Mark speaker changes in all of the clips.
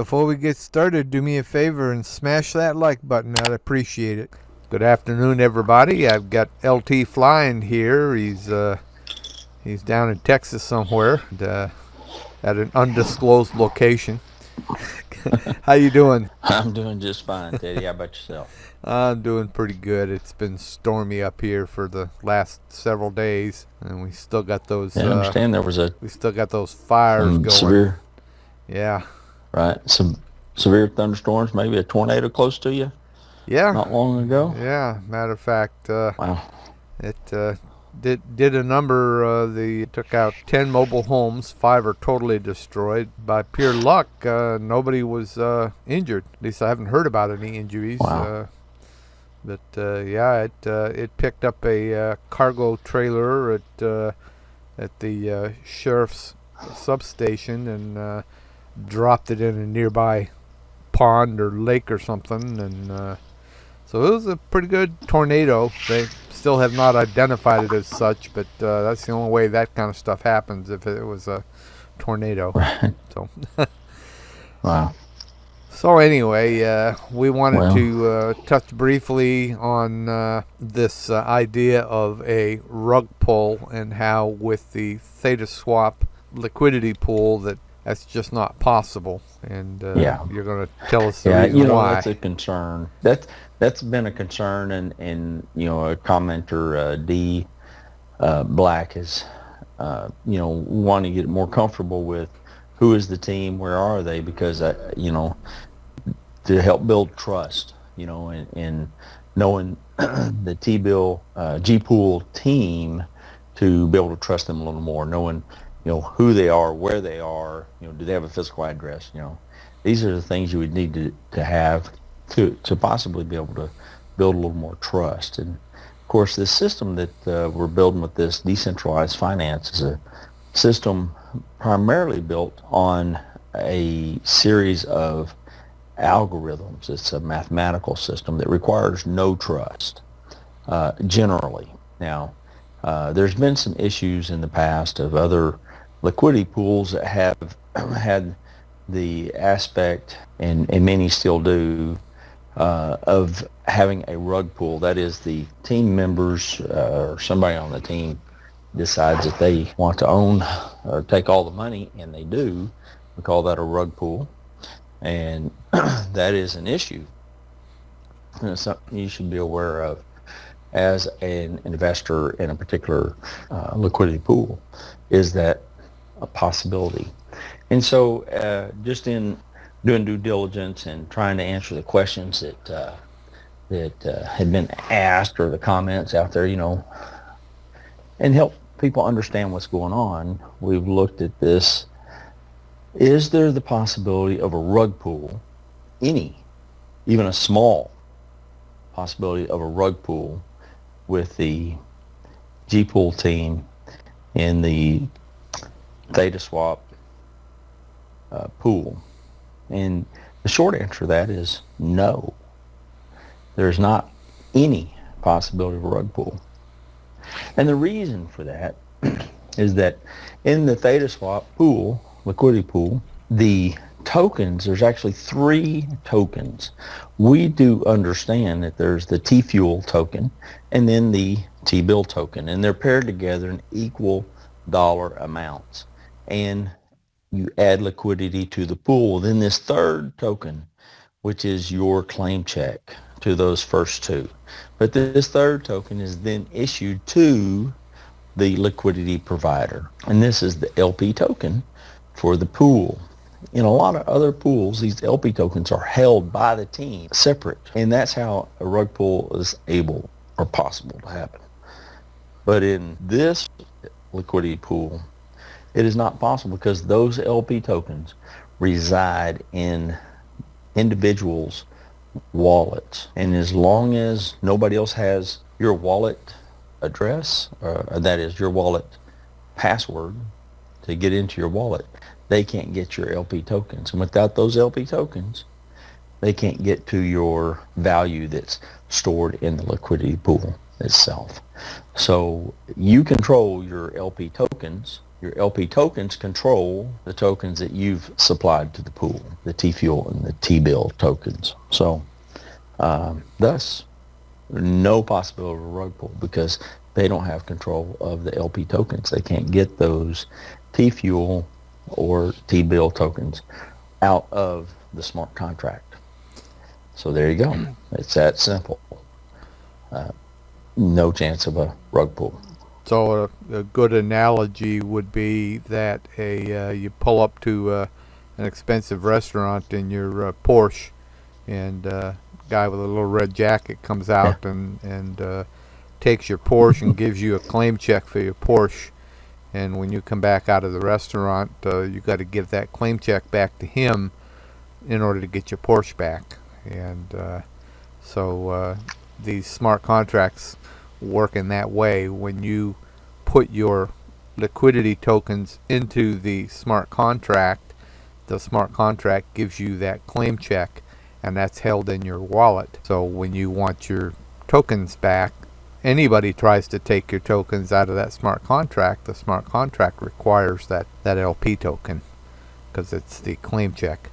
Speaker 1: Before we get started, do me a favor and smash that like button. I'd appreciate it. Good afternoon, everybody. I've got LT flying here. He's down in Texas somewhere, at an undisclosed location. How you doing?
Speaker 2: I'm doing just fine, Teddy. How about yourself?
Speaker 1: I'm doing pretty good. It's been stormy up here for the last several days, and we still got those.
Speaker 2: Yeah, I understand there was
Speaker 1: We still got those fires
Speaker 2: some
Speaker 1: going.
Speaker 2: severe,
Speaker 1: Yeah,
Speaker 2: right? Some severe thunderstorms, maybe a tornado close to you
Speaker 1: yeah,
Speaker 2: not long ago.
Speaker 1: yeah. Matter of fact,
Speaker 2: Wow.
Speaker 1: it did a number. The took out 10 mobile homes. 5 are totally destroyed. By pure luck, nobody was injured. At least I haven't heard about any injuries.
Speaker 2: Wow.
Speaker 1: Yeah, it picked up a cargo trailer at the sheriff's substation and dropped it in a nearby pond or lake or something, and so it was a pretty good tornado. They still have not identified it as such, but that's the only way that kind of stuff happens, if it was a tornado.
Speaker 2: Right.
Speaker 1: So,
Speaker 2: Wow.
Speaker 1: so anyway, we wanted
Speaker 2: Well,
Speaker 1: to touch briefly on this idea of a rug pull and how with the ThetaSwap liquidity pool that's just not possible. And
Speaker 2: yeah.
Speaker 1: you're going to tell us the
Speaker 2: Yeah,
Speaker 1: reason why.
Speaker 2: that's a concern. That's been a concern, and a commenter, D Black, is wanting to get more comfortable with who is the team, where are they, because to help build trust, and knowing the T-bill G-pool team, to be able to trust them a little more, knowing who they are, where they are, do they have a physical address, these are the things you would need to have to possibly be able to build a little more trust. And of course, this system that we're building with this decentralized finance is a system primarily built on a series of algorithms. It's a mathematical system that requires no trust, generally. Now, there's been some issues in the past of other liquidity pools that have had the aspect, and many still do, of having a rug pull. That is, the team members or somebody on the team decides that they want to own or take all the money, and they do. We call that a rug pull, and that is an issue. And it's something you should be aware of as an investor in a particular liquidity pool. Is that a possibility? And so just in doing due diligence and trying to answer the questions that had been asked, or the comments out there, and help people understand what's going on, we've looked at this. Is there the possibility of a rug pull, even a small possibility of a rug pull with the G-pool team in the ThetaSwap pool? And the short answer to that is no. There's not any possibility of a rug pull. And the reason for that is that in the ThetaSwap pool, liquidity pool, the tokens, there's actually 3 tokens. We do understand that there's the T-Fuel token and then the T-Bill token, and they're paired together in equal dollar amounts. And you add liquidity to the pool. Then this third token, which is your claim check to those first 2. But this third token is then issued to the liquidity provider. And this is the LP token for the pool. In a lot of other pools, these LP tokens are held by the team separate. And that's how a rug pull is able or possible to happen. But in this liquidity pool, it is not possible, because those LP tokens reside in individuals' wallets. And as long as nobody else has your wallet address, that is your wallet password to get into your wallet, they can't get your LP tokens. And without those LP tokens, they can't get to your value that's stored in the liquidity pool. itself. So you control your LP tokens. Your LP tokens control the tokens that you've supplied to the pool, the T-Fuel and the T-Bill tokens. So thus, no possibility of a rug pull because they don't have control of the LP tokens. They can't get those T-Fuel or T-Bill tokens out of the smart contract. So there you go. It's that simple. No chance of a rug pull.
Speaker 1: So a good analogy would be that you pull up to an expensive restaurant in your Porsche, and guy with a little red jacket comes out and takes your Porsche and gives you a claim check for your Porsche. And when you come back out of the restaurant, you got to give that claim check back to him in order to get your Porsche back. And so these smart contracts work in that way. When you put your liquidity tokens into the smart contract gives you that claim check, and that's held in your wallet. So when you want your tokens back, anybody tries to take your tokens out of that smart contract, the smart contract requires that LP token because it's the claim check.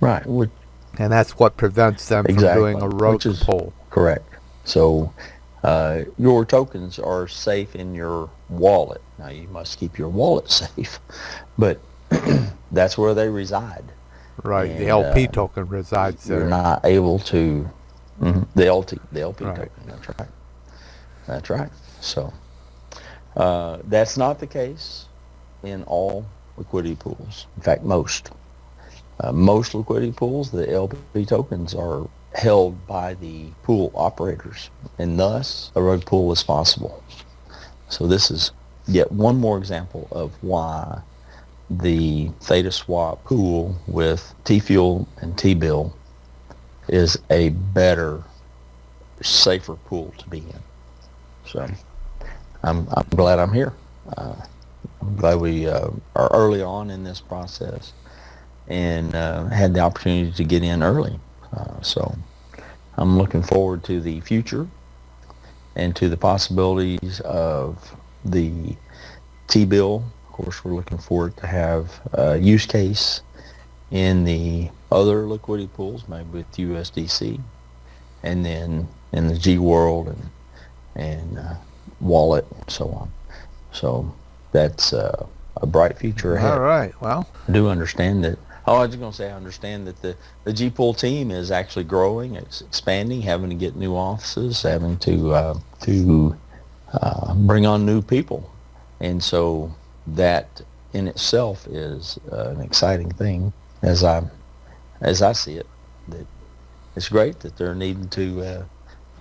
Speaker 2: Right.
Speaker 1: And that's what prevents them from doing a rug pull.
Speaker 2: Correct. So your tokens are safe in your wallet. Now, you must keep your wallet safe, but that's where they reside.
Speaker 1: Right.
Speaker 2: And,
Speaker 1: the LP token resides there.
Speaker 2: You're not able to, the LP
Speaker 1: right.
Speaker 2: token. That's right. That's right. So that's not the case in all liquidity pools. In fact, most liquidity pools, the LP tokens are held by the pool operators, and thus a rug pull is possible. So this is yet one more example of why the ThetaSwap pool with T-Fuel and T-Bill is a better, safer pool to be in. So I'm glad I'm here. I'm glad we are early on in this process and had the opportunity to get in early. So I'm looking forward to the future and to the possibilities of the T-bill. Of course, we're looking forward to have a use case in the other liquidity pools, maybe with USDC, and then in the G World and wallet and so on. So that's a bright future ahead.
Speaker 1: All right. Well,
Speaker 2: I do understand that. Oh, I was just going to say I understand that the G-Pool team is actually growing. It's expanding, having to get new offices, having to bring on new people. And so that in itself is an exciting thing as I see it. That it's great that they're needing to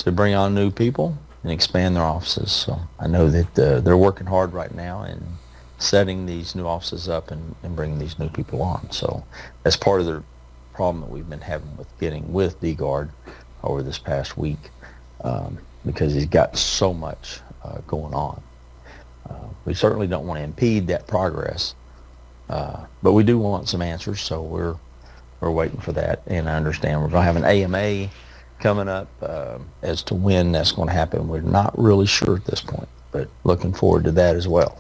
Speaker 2: bring on new people and expand their offices. So I know that they're working hard right now and setting these new offices up and bringing these new people on. So that's part of the problem that we've been having with getting with D-Guard over this past week because he's got so much going on. We certainly don't want to impede that progress, but we do want some answers, so we're waiting for that. And I understand we're going to have an AMA coming up as to when that's going to happen. We're not really sure at this point, but looking forward to that as well.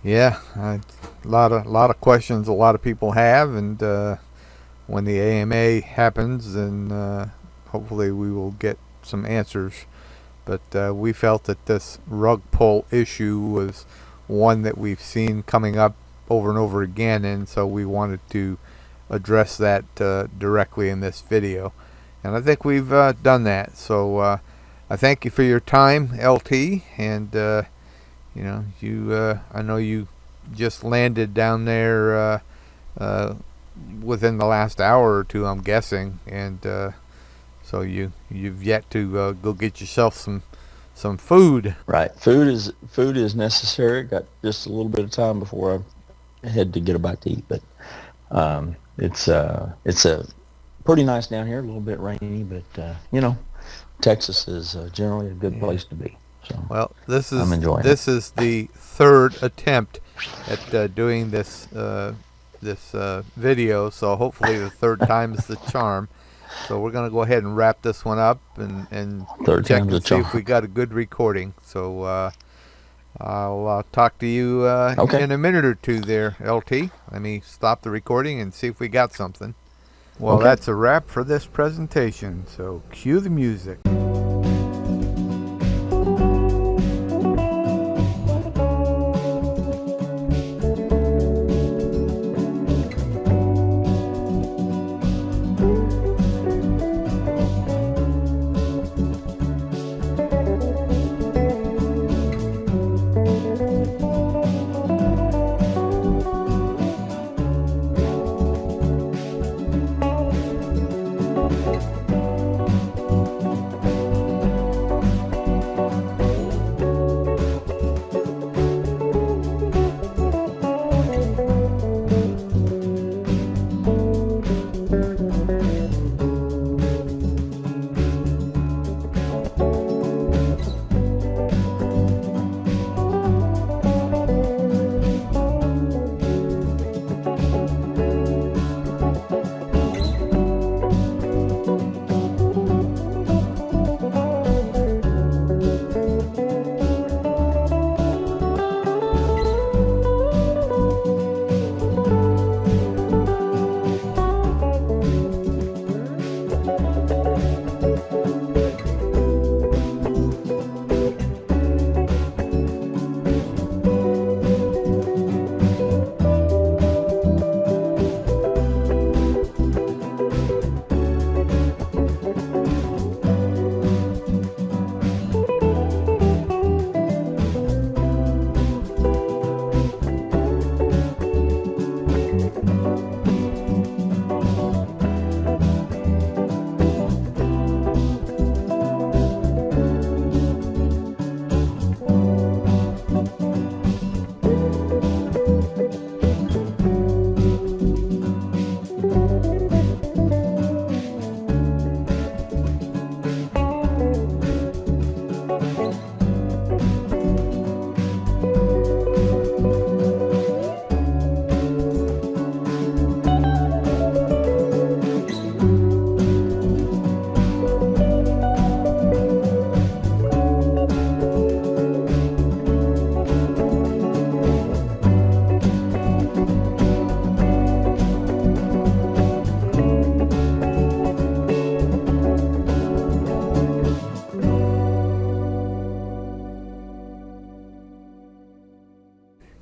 Speaker 1: Yeah, a lot of questions a lot of people have, and when the AMA happens, then hopefully we will get some answers. But we felt that this rug pull issue was one that we've seen coming up over and over again, and so we wanted to address that directly in this video. And I think we've done that. So I thank you for your time, LT, and I know you just landed down there within the last hour or two, I'm guessing, and so you've yet to go get yourself some food.
Speaker 2: Right, food is necessary. Got just a little bit of time before I head to get a bite to eat, but it's a pretty nice down here. A little bit rainy, but Texas is generally a good place to be. So
Speaker 1: well,
Speaker 2: I'm enjoying
Speaker 1: this is the third attempt at doing this video, so hopefully the third time is the charm. So we're going to go ahead and wrap this one up and
Speaker 2: Third
Speaker 1: check
Speaker 2: time's a
Speaker 1: and see if
Speaker 2: charm.
Speaker 1: we got a good recording. So I'll talk to you
Speaker 2: Okay.
Speaker 1: in a minute or two there, LT. Let me stop the recording and see if we got something. Well,
Speaker 2: Okay.
Speaker 1: that's a wrap for this presentation, so cue the music.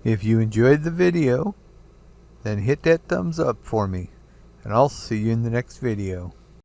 Speaker 1: If you enjoyed the video, then hit that thumbs up for me, and I'll see you in the next video.